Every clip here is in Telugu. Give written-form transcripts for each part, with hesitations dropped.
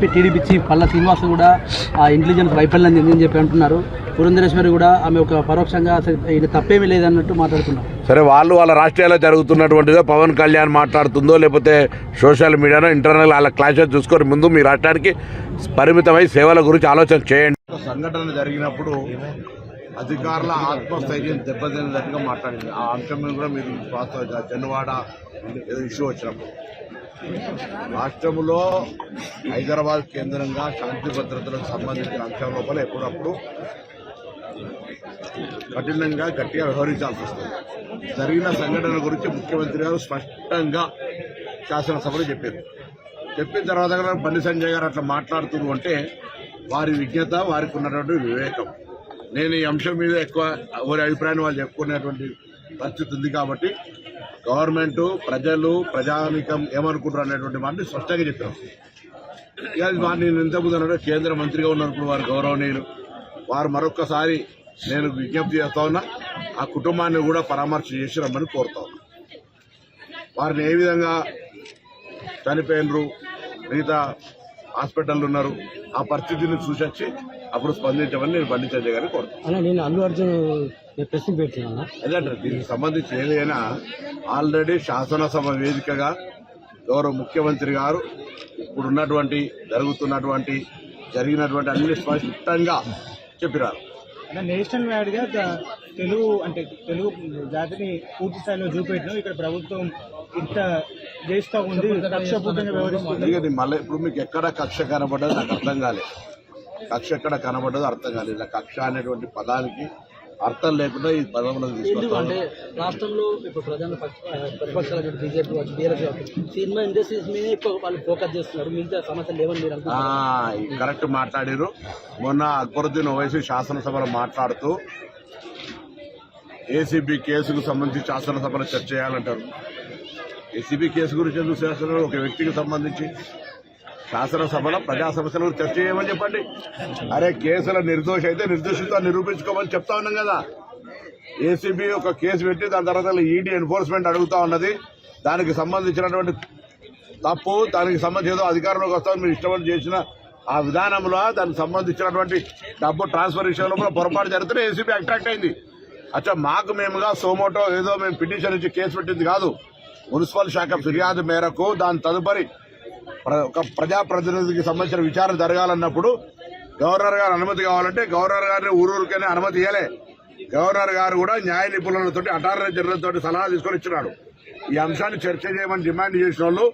చెప్పి టీడీపీ చీఫ్ పల్లా శ్రీనివాస్ కూడా ఇంటెలిజెన్స్ వైఫల్యం చెందని చెప్పి అంటున్నారు. పురంధరేశ్వరి కూడా ఆమె ఒక పరోక్షంగా ఇది తప్పేమీ లేదన్నట్టు మాట్లాడుతున్నారు. సరే, వాళ్ళ రాష్ట్రాల్లో జరుగుతున్నటువంటిదో పవన్ కళ్యాణ్ మాట్లాడుతుందో లేకపోతే సోషల్ మీడియాలో ఇంటర్నల్ వాళ్ళ క్లాషెస్ చూసుకొని ముందు మీ రాష్ట్రానికి పరిమితమై సేవల గురించి ఆలోచన చేయండి. సంఘటన జరిగినప్పుడు అధికారుల ఆత్మస్థైర్యం దెబ్బతిన్నట్టుగా మాట్లాడింది. ఆ అంశం మీద కూడా మీరు జన్వాడ ఏదో ఇష్యూ వచ్చినప్పుడు రాష్ట్రంలో హైదరాబాద్ కేంద్రంగా శాంతి భద్రతలకు సంబంధించిన అంశం లోపల ఎప్పుడప్పుడు కఠినంగా గట్టిగా వ్యవహరించాల్సి వస్తుంది. జరిగిన సంఘటన గురించి ముఖ్యమంత్రి గారు స్పష్టంగా శాసనసభలో చెప్పారు. చెప్పిన తర్వాత కూడా బండి సంజయ్ గారు అట్లా మాట్లాడుతున్నారు అంటే వారి విజ్ఞత, వారికి ఉన్నటువంటి వివేకం. నేను ఈ అంశం మీద ఎక్కువ వారి అభిప్రాయాన్ని వాళ్ళు చెప్పుకునేటువంటి పరిస్థితి ఉంది కాబట్టి గవర్నమెంట్, ప్రజలు, ప్రజానీకం ఏమనుకుంటారు అనేటువంటి మాటని స్పష్టంగా చెప్పారు. ఇక నేను ఇంతకుముందు కేంద్ర మంత్రిగా ఉన్నప్పుడు వారు గౌరవనీయులు, వారు మరొక్కసారి నేను విజ్ఞప్తి చేస్తా ఉన్నా, ఆ కుటుంబాన్ని కూడా పరామర్శ చేసి రమ్మని కోరుతా ఉన్నా. వారిని ఏ విధంగా చనిపోయినరు, మిగతా హాస్పిటల్ ఉన్నారు, ఆ పరిస్థితిని చూసొచ్చి అప్పుడు స్పందించమని నేను బండి సంజయ్ గారిని కోరుతాను. నేను అల్లు అర్జున్ ప్రశ్న పెట్టినా అదంటే దీనికి సంబంధించి ఏదైనా ఆల్రెడీ శాసనసభ వేదికగా గౌరవ ముఖ్యమంత్రి గారు ఇప్పుడున్నటువంటి జరుగుతున్నటువంటి జరిగినటువంటి అన్ని స్పష్టంగా చెప్పినారు. నేషనల్ వైడ్ గా తెలుగు జాతిని పూర్తి స్థాయిలో చూపెట్టడం ఇక్కడ ప్రభుత్వం ఇంత చేస్తూ ఉంది, కక్షపూర్తంగా వ్యవహరిస్తుంది. మళ్ళీ ఇప్పుడు మీకు ఎక్కడ కక్ష కనబడ్డది నాకు అర్థం కాలేదు. కక్ష ఎక్కడ కనబడ్డదో అర్థం కాలేదు. ఇలా కక్ష అనేటువంటి పదానికి అర్థం లేకుండా ఈ పదంలోకి తీసుకొస్తాను. రాష్ట్రంలో ఇప్పుడు ప్రధాన ప్రతిపక్షాలు బీజేపీ బీఆర్ఎస్ సినిమా ఇండస్ట్రీస్ మీద ఎక్కువ వాళ్ళు ఫోకస్ చేస్తున్నారు, మిగతా సమస్యలు లేవని మీరు కరెక్ట్ మాట్లాడారు. మొన్న అక్బరుద్దీన్ ఓవైసీ శాసనసభలో మాట్లాడుతూ ఏసీబీ కేసుకు సంబంధించి శాసనసభలో చర్చ చేయాలంటారు. ఏసీబీ కేసు గురించి ఎందుకు చేస్తున్నారు? ఒక వ్యక్తికి సంబంధించి శాసనసభలో ప్రజా సమస్యల గురించి చర్చ చేయమని చెప్పండి. అరే, కేసుల నిర్దోషి అయితే నిర్దోషితో నిరూపించుకోమని చెప్తా ఉన్నాం కదా. ఏసీబీ ఒక కేసు పెట్టి దాని తర్వాత ఈడీ ఎన్ఫోర్స్మెంట్ అడుగుతా ఉన్నది. దానికి సంబంధించినటువంటి తప్పు, దానికి సంబంధించి ఏదో అధికారంలోకి వస్తామని మీరు ఇష్టపడి చేసిన ఆ విధానంలో దానికి సంబంధించినటువంటి డబ్బు ట్రాన్స్ఫర్ విషయంలో కూడా పొరపాటు జరిగితే ఏసీబీ అట్రాక్ట్ అయింది. అచ్చా, మాకు మేముగా సోమోటో ఏదో మేము పిటిషన్ ఇచ్చి కేసు పెట్టింది కాదు. మున్సిపల్ శాఖ ఫిర్యాదు మేరకు దాని తదుపరి ఒక ప్రజాప్రతినిధికి సంబంధించిన విచారణ జరగాలన్నప్పుడు గవర్నర్ గారు అనుమతి కావాలంటే గవర్నర్ గారిని ఊరూరికైనా అనుమతి ఇవ్వలే. గవర్నర్ గారు కూడా న్యాయ నిపుణులతో, అటార్నీ జనరల్తో సలహా తీసుకొని ఇచ్చినాడు. ఈ అంశాన్ని చర్చ చేయమని డిమాండ్ చేసిన వాళ్ళు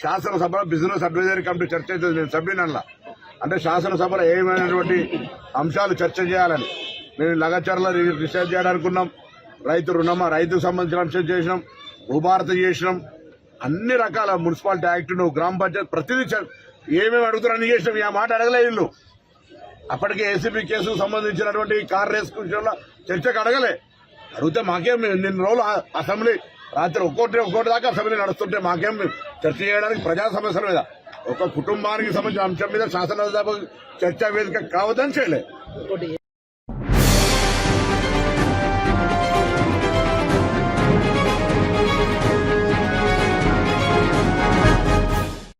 శాసనసభలో బిజినెస్ అడ్వైజరీ కమిటీ చర్చ అవుతుంది. నేను సభ్యునల్లా అంటే శాసనసభలో ఏమైనటువంటి అంశాలు చర్చ చేయాలని మేము లగచర్ల రీసెర్చ్ చేయడానుకున్నాం. రైతు రుణమా, రైతుకు సంబంధించిన అంశం చేసినాం, భూభారత చేసినాం, అన్ని రకాల మున్సిపాలిటీ యాక్ట్, గ్రామ పంచాయత్ ప్రతిదీ ఏమేమి అడుగుతారు అన్ని చేసినాం. ఆ మాట అడగలే వీళ్ళు. అప్పటికే ఏసీబీ కేసుకు సంబంధించినటువంటి కార్ రేస్ విషయంలో చర్చకు అడగలే. అడిగితే మాకేం నిన్న రోజులు అసెంబ్లీ రాత్రి ఒక్కోటి దాకా అసెంబ్లీ నడుస్తుంటే మాకేం చర్చ చేయడానికి ప్రజా సమస్యల మీద, ఒక కుటుంబానికి సంబంధించిన అంశం మీద శాసనసభ చర్చా వేదిక కావద్దని చేయలే.